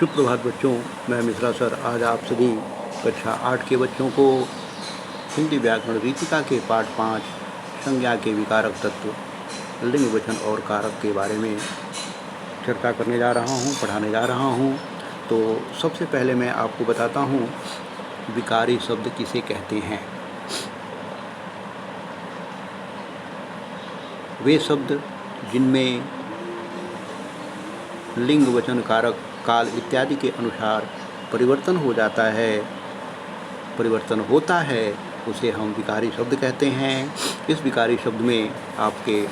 सुप्रभात बच्चों, मैं मिश्रा सर आज आप सभी कक्षा 8 के बच्चों को हिंदी व्याकरण रीतिका के पाठ 5 संज्ञा के विकारक तत्व, लिंग वचन और कारक के बारे में चर्चा करने जा रहा हूँ, पढ़ाने जा रहा हूँ। तो सबसे पहले मैं आपको बताता हूँ विकारी शब्द किसे कहते हैं। वे शब्द जिनमें लिंग वचन कारक काल इत्यादि के अनुसार परिवर्तन होता है उसे हम विकारी शब्द कहते हैं। इस विकारी शब्द में आपके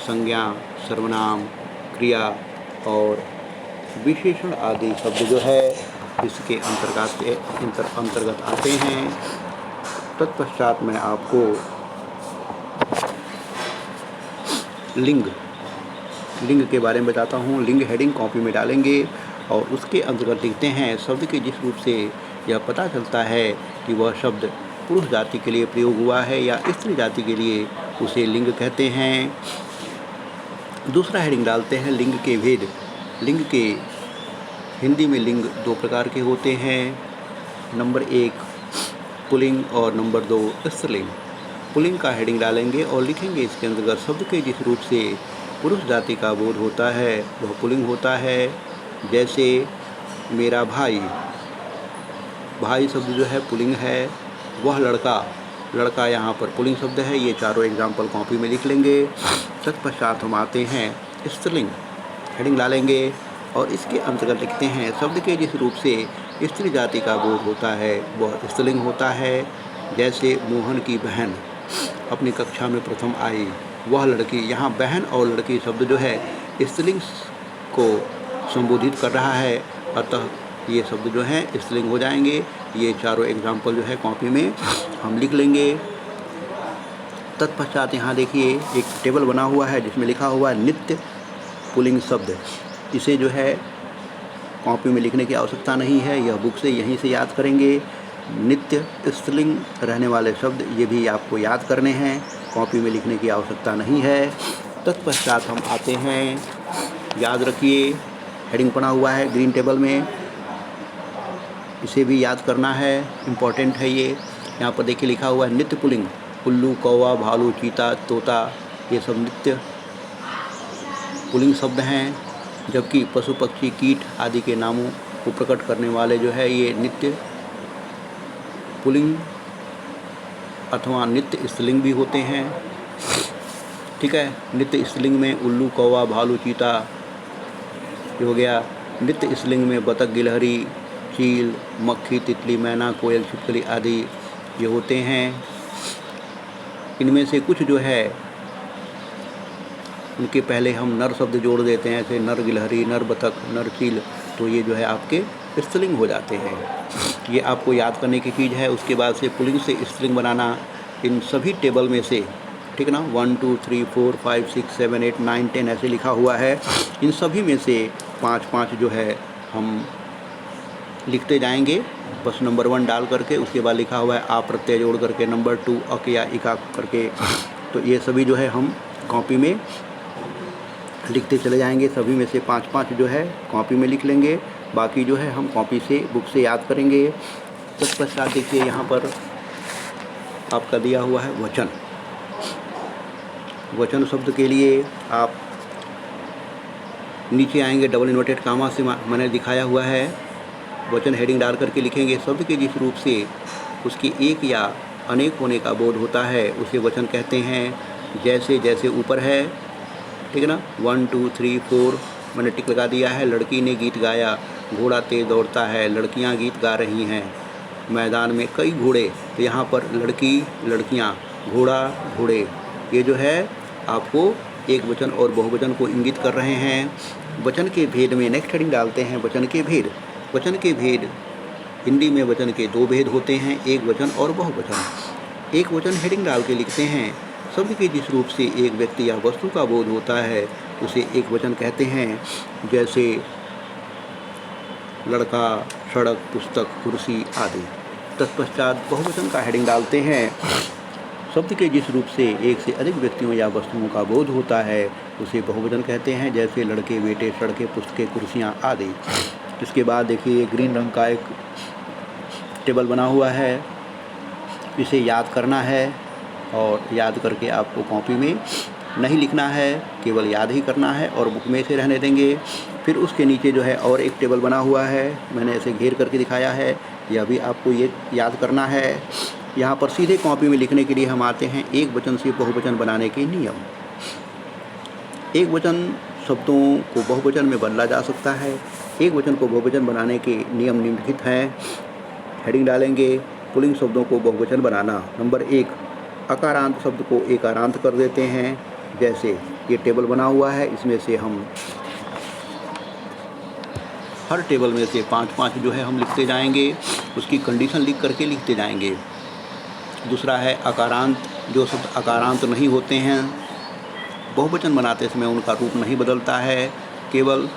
संज्ञा, सर्वनाम, क्रिया और विशेषण आदि शब्द जो है इसके अंतर्गत आते हैं। तत्पश्चात मैं आपको लिंग के बारे में बताता हूँ। लिंग हेडिंग कॉपी में डालेंगे और उसके अंतर्गत लिखते हैं शब्द के जिस रूप से यह पता चलता है कि वह शब्द पुरुष जाति के लिए प्रयोग हुआ है या स्त्री जाति के लिए, उसे लिंग कहते हैं। दूसरा हेडिंग डालते हैं लिंग के भेद। लिंग के हिंदी में लिंग दो प्रकार के होते हैं। नंबर 1 पुल्लिंग और नंबर 2 स्त्रीलिंग। पुल्लिंग का हेडिंग डालेंगे और लिखेंगे इसके अंतर्गत शब्द के जिस रूप से पुरुष जाति का बोध होता है वह पुल्लिंग होता है। जैसे मेरा भाई शब्द जो है पुल्लिंग है। वह लड़का यहाँ पर पुल्लिंग शब्द है। ये चारों एग्जाम्पल कॉपी में लिख लेंगे। तत्पश्चात हम आते हैं स्त्रीलिंग। हेडिंग डालेंगे और इसके अंतर्गत लिखते हैं शब्द के जिस रूप से स्त्री जाति का बोध होता है वह स्त्रीलिंग होता है। जैसे मोहन की बहन अपनी कक्षा में प्रथम आई। वह लड़की, यहाँ बहन और लड़की शब्द जो है स्त्रीलिंग को संबोधित कर रहा है, अतः ये शब्द जो हैं स्त्रीलिंग हो जाएंगे। ये चारों एग्जाम्पल जो है कॉपी में हम लिख लेंगे। तत्पश्चात यहाँ देखिए एक टेबल बना हुआ है जिसमें लिखा हुआ है नित्य पुल्लिंग शब्द। इसे जो है कॉपी में लिखने की आवश्यकता नहीं है, यह बुक से यहीं से याद करेंगे। नित्य स्त्रीलिंग रहने वाले शब्द ये भी आपको याद करने हैं, कॉपी में लिखने की आवश्यकता नहीं है। तत्पश्चात हम आते हैं, याद रखिए हेडिंग पड़ा हुआ है ग्रीन टेबल में, इसे भी याद करना है, इम्पॉर्टेंट है ये। यहाँ पर देखिए लिखा हुआ है नित्य पुल्लिंग। उल्लू, कौवा, भालू, चीता, तोता ये सब नित्य पुल्लिंग शब्द हैं। जबकि पशु, पक्षी, कीट आदि के नामों को प्रकट करने वाले जो है ये नित्य पुल्लिंग अथवा नित्य स्त्रीलिंग भी होते हैं। ठीक है, नित्य स्त्रीलिंग में उल्लू, कौवा, भालू, चीता ये हो गया। नित्य स्त्रीलिंग में बतख, गिलहरी, चील, मक्खी, तितली, मैना, कोयल, छिपकली आदि ये होते हैं। इनमें से कुछ जो है उनके पहले हम नर शब्द जोड़ देते हैं, जैसे नर गिलहरी, नर बतख, नर चील, तो ये जो है आपके स्त्रीलिंग हो जाते हैं। ये आपको याद करने की चीज़ है। उसके बाद से पुल्लिंग से स्त्रीलिंग बनाना इन सभी टेबल में से, ठीक ना, 1 2 3 4 5 6 7 8 9 10 ऐसे लिखा हुआ है। इन सभी में से 5 जो है हम लिखते जाएंगे, बस नंबर 1 डाल करके। उसके बाद लिखा हुआ है आ प्रत्यय जोड़ करके, नंबर 2 अक या इका करके। तो ये सभी जो है हम कॉपी में लिखते चले जाएंगे। सभी में से 5 जो है कॉपी में लिख लेंगे, बाकी जो है हम कॉपी से, बुक से याद करेंगे। तत्पश्चात देखिए यहाँ पर आपका दिया हुआ है वचन। वचन शब्द के लिए आप नीचे आएंगे, डबल इन्वर्टेड कामा से मैंने दिखाया हुआ है। वचन हेडिंग डाल करके लिखेंगे शब्द के जिस रूप से उसकी एक या अनेक होने का बोध होता है उसे वचन कहते हैं। जैसे ऊपर है, ठीक है ना, 1 2 3 4 मैंने टिक लगा दिया है। लड़की ने गीत गाया, घोड़ा तेज दौड़ता है, लड़कियां गीत गा रही हैं, मैदान में कई घोड़े। तो यहाँ पर लड़की, लड़कियां, घोड़ा, घोड़े ये जो है आपको एक वचन और बहुवचन को इंगित कर रहे हैं। वचन के भेद में नेक्स्ट हेडिंग डालते हैं वचन के भेद। वचन के भेद हिंदी में वचन के 2 भेद होते हैं, एक वचन और बहुवचन। एक वचन हेडिंग डाल के लिखते हैं शब्द के जिस रूप से एक व्यक्ति या वस्तु का बोध होता है उसे एक वचन कहते हैं। जैसे लड़का, सड़क, पुस्तक, कुर्सी आदि। तत्पश्चात बहुवचन का हेडिंग डालते हैं शब्द के जिस रूप से एक से अधिक व्यक्तियों या वस्तुओं का बोध होता है उसे बहुवचन कहते हैं। जैसे लड़के, बेटे, सड़कें, पुस्तकें, कुर्सियाँ आदि। इसके बाद देखिए ग्रीन रंग का एक टेबल बना हुआ है, इसे याद करना है और याद करके आपको कॉपी में नहीं लिखना है, केवल याद ही करना है और बुक में इसे रहने देंगे। फिर उसके नीचे जो है और एक टेबल बना हुआ है, मैंने ऐसे घेर करके दिखाया है, यह भी आपको ये याद करना है। यहाँ पर सीधे कॉपी में लिखने के लिए हम आते हैं एक वचन से बहुवचन बनाने के नियम। एक वचन शब्दों को बहुवचन में बदला जा सकता है। एक वचन को बहुवचन बनाने के नियम निम्नलिखित हैं। हेडिंग डालेंगे, पुल्लिंग शब्दों को बहुवचन बनाना। नंबर 1, अकारांत शब्द को एकारांत कर देते हैं। जैसे ये टेबल बना हुआ है, इसमें से हम हर टेबल में से 5-5 जो है हम लिखते जाएंगे, उसकी कंडीशन लिख करके लिखते जाएंगे। दूसरा है अकारांत, जो शब्द अकारांत नहीं होते हैं, बहुवचन बनाते समय उनका रूप नहीं बदलता है, केवल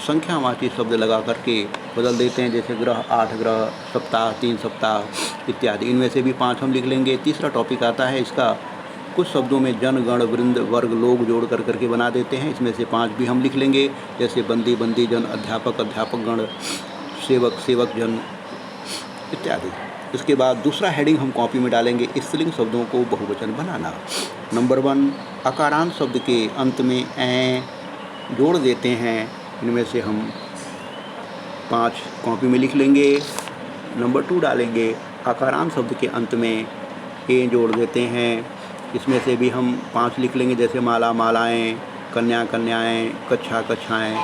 संख्यावाची शब्द लगा करके बदल देते हैं, जैसे ग्रह 8 ग्रह, सप्ताह 3 सप्ताह इत्यादि। इनमें से भी 5 हम लिख लेंगे। तीसरा टॉपिक आता है इसका, कुछ शब्दों में जन गण वृंद वर्ग लोग जोड़ कर करके बना देते हैं, इसमें से 5 भी हम लिख लेंगे, जैसे बंदी बंदी जन, अध्यापक अध्यापक गण, सेवक सेवक जन इत्यादि। इसके बाद दूसरा हेडिंग हम कॉपी में डालेंगे, स्त्रीलिंग शब्दों को बहुवचन बनाना। नंबर 1, अकारांत शब्द के अंत में ए जोड़ देते हैं, इनमें से हम 5 कॉपी में लिख लेंगे। नंबर 2 डालेंगे, अकारांत शब्द के अंत में ए जोड़ देते हैं, इसमें से भी हम 5 लिख लेंगे, जैसे माला मालाएं, कन्या कन्याएं, कक्षा कक्षाएं।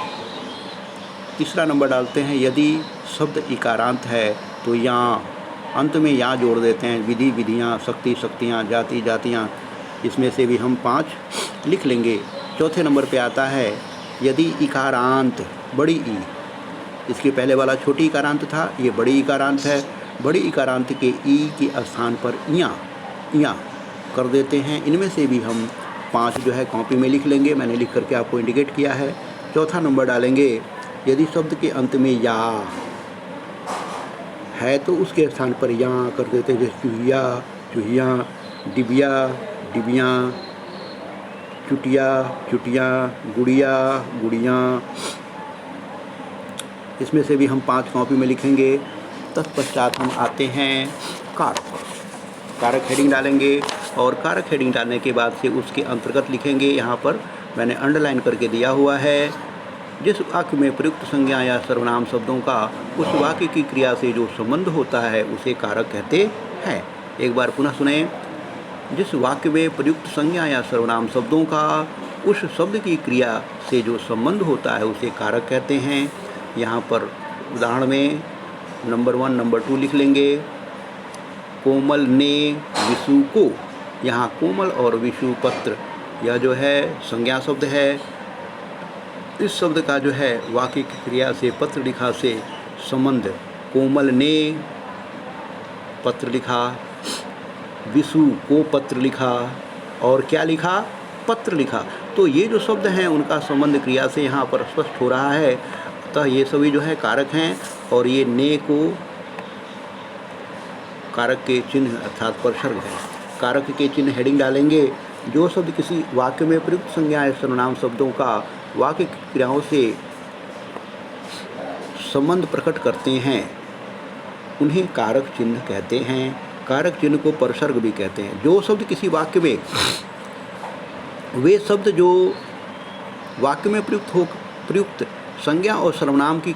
तीसरा नंबर डालते हैं, यदि शब्द इकारांत है तो यहाँ अंत में या जोड़ देते हैं, विधि विधियाँ, शक्ति शक्तियाँ, जाति जातियाँ, इसमें से भी हम 5 लिख लेंगे। चौथे नंबर पे आता है, यदि इकारांत बड़ी ई, इसके पहले वाला छोटी इकारांत था, ये बड़ी इकारांत है, बड़ी इकारांत के ई के स्थान पर या कर देते हैं, इनमें से भी हम 5 जो है कॉपी में लिख लेंगे, मैंने लिख करके आपको इंडिकेट किया है। चौथा नंबर डालेंगे, यदि शब्द के अंत में या है तो उसके स्थान पर या कर देते हैं, जैसे चूहिया चूहियाँ, डिबिया डिबियाँ, चुटिया चुटियाँ, गुड़िया गुड़ियाँ, इसमें से भी हम 5 कॉपी में लिखेंगे। तत्पश्चात हम आते हैं कारक हेडिंग डालेंगे और कारक हेडिंग डालने के बाद से उसके अंतर्गत लिखेंगे। यहाँ पर मैंने अंडरलाइन करके दिया हुआ है, जिस वाक्य में प्रयुक्त संज्ञा या सर्वनाम शब्दों का उस वाक्य की क्रिया से जो संबंध होता है उसे कारक कहते हैं। एक बार पुनः सुने, जिस वाक्य में प्रयुक्त संज्ञा या सर्वनाम शब्दों का उस शब्द की क्रिया से जो संबंध होता है उसे कारक कहते हैं। यहाँ पर उदाहरण में नंबर 1 नंबर 2 लिख लेंगे। कोमल ने विषु को, यहाँ कोमल और विषु पत्र, यह जो है संज्ञा शब्द है। इस शब्द का जो है वाक्य की क्रिया से पत्र लिखा से संबंध, कोमल ने पत्र लिखा, विषु को पत्र लिखा और क्या लिखा, पत्र लिखा। तो ये जो शब्द हैं उनका संबंध क्रिया से यहाँ पर स्पष्ट हो रहा है। अतः ये सभी जो है कारक हैं और ये ने को कारक के चिन्ह अर्थात परसर्ग है। कारक के चिन्ह हेडिंग डालेंगे, जो शब्द किसी वाक्य में प्रयुक्त संज्ञा या सर्वनाम शब्दों का वाक्य की क्रियाओं से संबंध प्रकट करते हैं उन्हें कारक चिन्ह कहते हैं। कारक चिन्ह को परसर्ग भी कहते हैं। जो शब्द किसी वाक्य में, वे शब्द जो वाक्य में प्रयुक्त संज्ञा और सर्वनाम की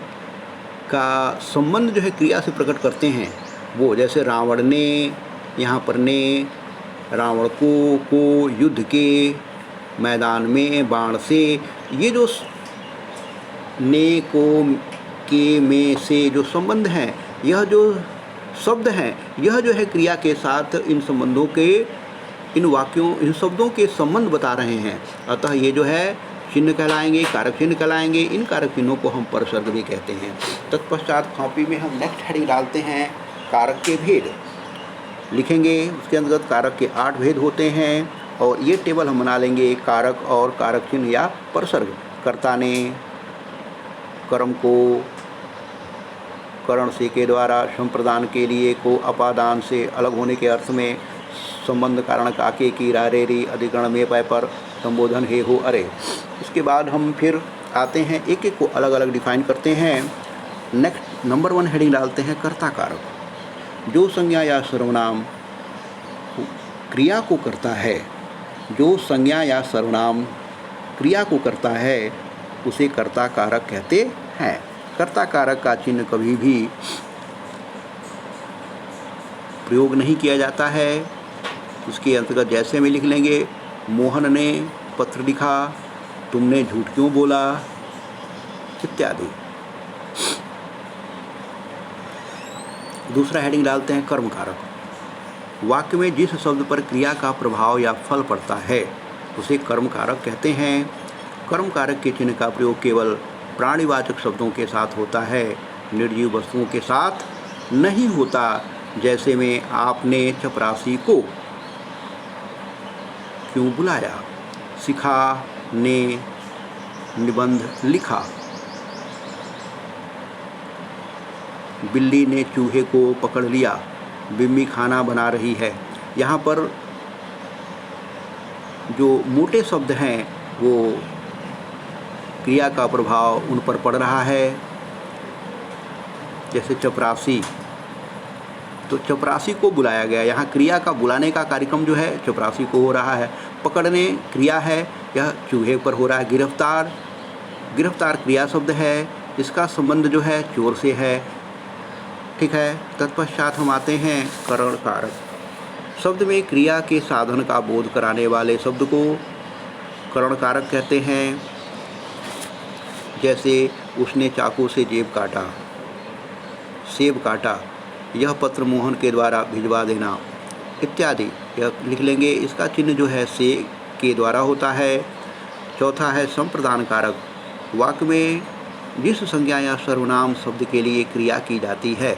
का संबंध जो है क्रिया से प्रकट करते हैं, वो जैसे रावण ने, यहाँ पर ने, रावण को युद्ध के मैदान में बाण से, ये जो ने को के में से जो संबंध हैं, यह जो शब्द हैं, यह जो है क्रिया के साथ इन संबंधों के, इन वाक्यों, इन शब्दों के संबंध बता रहे हैं। अतः ये जो है चिन्ह कहलाएंगे, कारक चिन्ह कहलाएंगे। इन कारक चिन्हों को हम परसर्ग भी कहते हैं। तत्पश्चात कॉपी में हम नेक्स्ट हेडिंग डालते हैं, कारक के भेद लिखेंगे। उसके अंतर्गत कारक के 8 भेद होते हैं और ये टेबल हम बना लेंगे, कारक और कारक चिन्ह या परसर्ग। कर्ता ने कर्म को करण से के द्वारा, संप्रदान के लिए को अपादान से अलग होने के अर्थ में, संबंध कारण काके की रारेरी अधिकरण में पै पर, संबोधन हे हो अरे। इसके बाद हम फिर आते हैं, एक एक को अलग अलग डिफाइन करते हैं। नेक्स्ट नंबर 1 हेडिंग डालते हैं कर्ता कारक। जो संज्ञा या सर्वनाम क्रिया को करता है, जो संज्ञा या सर्वनाम क्रिया को करता है उसे कर्ता कारक कहते हैं। कर्ता कारक का चिन्ह कभी भी प्रयोग नहीं किया जाता है। उसके अंतर्गत जैसे में लिख लेंगे, मोहन ने पत्र लिखा, तुमने झूठ क्यों बोला, इत्यादि। दूसरा हेडिंग डालते हैं कर्म कारक। वाक्य में जिस शब्द पर क्रिया का प्रभाव या फल पड़ता है उसे कर्म कारक कहते हैं। कर्म कारक के चिन्ह का प्रयोग केवल प्राणीवाचक शब्दों के साथ होता है, निर्जीव वस्तुओं के साथ नहीं होता। जैसे में आपने चपरासी को क्यों बुलाया, शिखा ने निबंध लिखा, बिल्ली ने चूहे को पकड़ लिया, बिम्मी खाना बना रही है। यहाँ पर जो मोटे शब्द हैं वो क्रिया का प्रभाव उन पर पड़ रहा है। जैसे चपरासी, तो चपरासी को बुलाया गया, यहाँ क्रिया का बुलाने का कार्यक्रम जो है चपरासी को हो रहा है। पकड़ने क्रिया है, यह चूहे पर हो रहा है। गिरफ्तार, गिरफ्तार क्रिया शब्द है, इसका संबंध जो है चोर से है। ठीक है। तत्पश्चात हम आते हैं करण कारक। शब्द में क्रिया के साधन का बोध कराने वाले शब्द को करण कारक कहते हैं। जैसे उसने चाकू से जेब काटा, सेब काटा, यह पत्र मोहन के द्वारा भिजवा देना, इत्यादि। यह लिख लेंगे। इसका चिन्ह जो है से के द्वारा होता है। चौथा है संप्रदान कारक। वाक्य में जिस संज्ञा या सर्वनाम शब्द के लिए क्रिया की जाती है,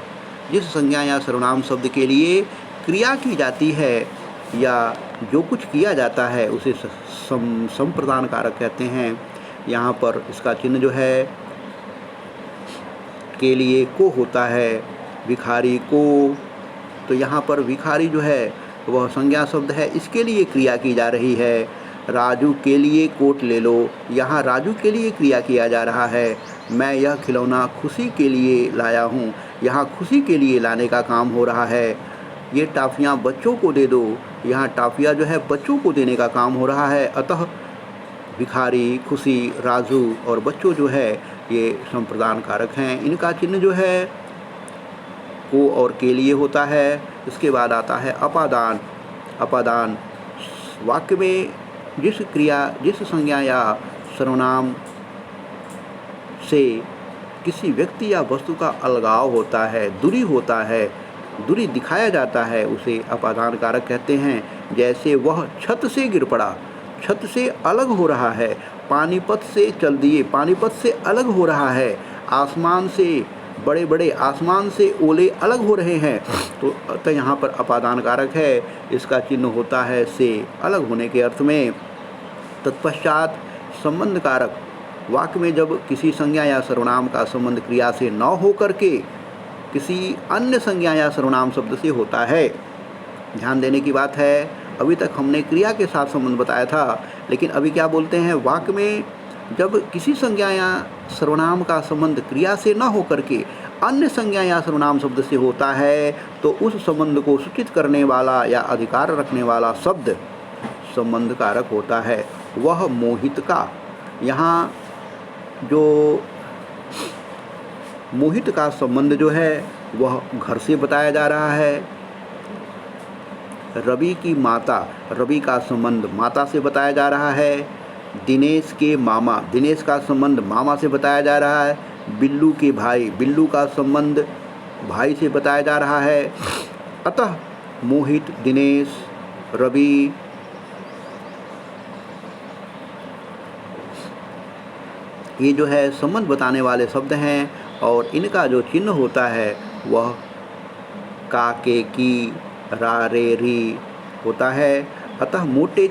जिस संज्ञा या सर्वनाम शब्द के लिए क्रिया की जाती है या जो कुछ किया जाता है उसे संप्रदान कारक कहते हैं। यहाँ पर इसका चिन्ह जो है के लिए को होता है, भिखारी को, तो यहाँ पर भिखारी जो है वह संज्ञा शब्द है, इसके लिए क्रिया की जा रही है। राजू के लिए कोट ले लो, यहाँ राजू के लिए क्रिया किया जा रहा है। मैं यह खिलौना खुशी के लिए लाया हूँ, यहाँ खुशी के लिए लाने का काम हो रहा है। ये टॉफ़ियाँ बच्चों को दे दो, यहाँ टॉफ़ियाँ जो है बच्चों को देने का काम हो रहा है। अतः भिखारी, खुशी, राजू और बच्चों जो है ये संप्रदान कारक हैं। इनका चिन्ह जो है को और के लिए होता है। इसके बाद आता है अपादान। अपादान वाक्य में जिस क्रिया, जिस संज्ञा या सर्वनाम से किसी व्यक्ति या वस्तु का अलगाव होता है, दूरी होता है, दूरी दिखाया जाता है, उसे अपादान कारक कहते हैं। जैसे वह छत से गिर पड़ा, छत से अलग हो रहा है। पानीपत से चल दिए, पानीपत से अलग हो रहा है। आसमान से, बड़े बड़े आसमान से ओले अलग हो रहे हैं, तो यहाँ पर अपादान कारक है। इसका चिन्ह होता है से, अलग होने के अर्थ में। तत्पश्चात संबंध कारक। वाक्य में जब किसी संज्ञा या सर्वनाम का संबंध क्रिया से न हो करके किसी अन्य संज्ञा या सर्वनाम शब्द से होता है। ध्यान देने की बात है, अभी तक हमने क्रिया के साथ संबंध बताया था, लेकिन अभी क्या बोलते हैं, वाक्य में जब किसी संज्ञा या सर्वनाम का संबंध क्रिया से न हो करके अन्य संज्ञा या सर्वनाम शब्द से होता है तो उस संबंध को सूचित करने वाला या अधिकार रखने वाला शब्द संबंध कारक होता है। वह मोहित का, यहाँ जो मोहित का संबंध जो है वह घर से बताया जा रहा है। रवि की माता, रवि का संबंध माता से बताया जा रहा है। दिनेश के मामा, दिनेश का संबंध मामा से बताया जा रहा है। बिल्लू के भाई, बिल्लू का संबंध भाई से बताया जा रहा है। अतः मोहित, दिनेश, रवि, ये जो है संबंध बताने वाले शब्द हैं और इनका जो चिन्ह होता है वह का, के, की, रा, रे, री होता है। अतः मोटे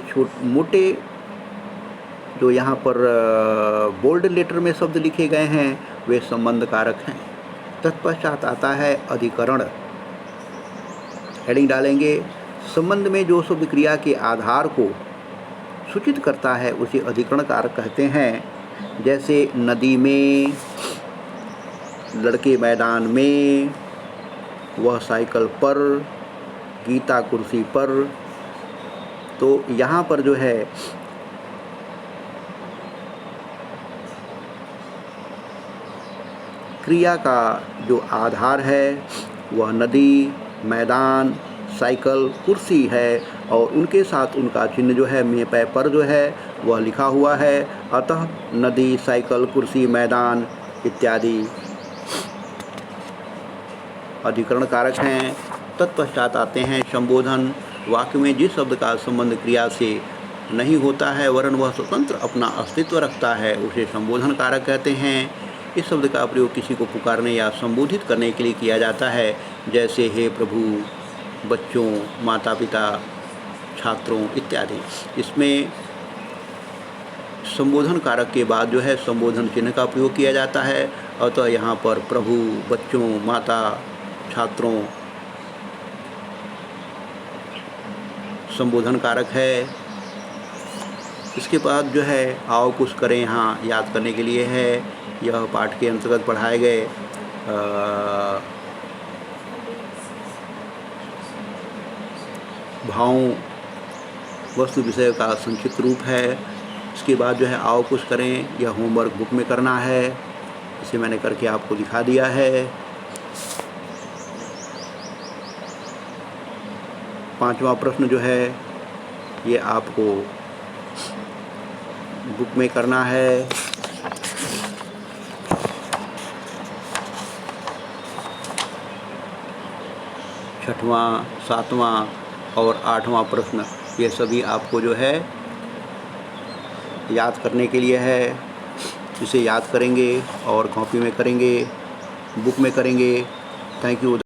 जो यहाँ पर बोल्ड लेटर में शब्द लिखे गए हैं वे संबंध कारक हैं। तत्पश्चात आता है अधिकरण। हेडिंग डालेंगे, संबंध में जो शब्द क्रिया के आधार को सूचित करता है उसे अधिकरण कारक कहते हैं। जैसे नदी में, लड़के मैदान में, वह साइकिल पर, गीता कुर्सी पर। तो यहाँ पर जो है क्रिया का जो आधार है वह नदी, मैदान, साइकिल, कुर्सी है और उनके साथ उनका चिन्ह जो है मे पै पर जो है वह लिखा हुआ है। अतः नदी, साइकिल, कुर्सी, मैदान इत्यादि अधिकरण कारक हैं। तत्पश्चात आते हैं संबोधन। वाक्य में जिस शब्द का संबंध क्रिया से नहीं होता है वरन वह स्वतंत्र अपना अस्तित्व रखता है उसे संबोधन कारक कहते हैं। इस शब्द का प्रयोग किसी को पुकारने या संबोधित करने के लिए किया जाता है, जैसे हे प्रभु, बच्चों, माता पिता, छात्रों इत्यादि। इसमें संबोधन कारक के बाद जो है संबोधन चिन्ह का प्रयोग किया जाता है। अतः यहाँ पर प्रभु, बच्चों, माता, छात्रों संबोधन कारक है। इसके बाद जो है आओ कुछ करें, यहाँ याद करने के लिए है। यह पाठ के अंतर्गत पढ़ाए गए भावों, वस्तु, विषय का संक्षिप्त रूप है। इसके बाद जो है आओ कुछ करें, यह होमवर्क बुक में करना है। इसे मैंने करके आपको दिखा दिया है। 5वां प्रश्न जो है ये आपको बुक में करना है। 6वां, 7वां और 8वां प्रश्न ये सभी आपको जो है याद करने के लिए है। इसे याद करेंगे और कॉपी में करेंगे, बुक में करेंगे। Thank you.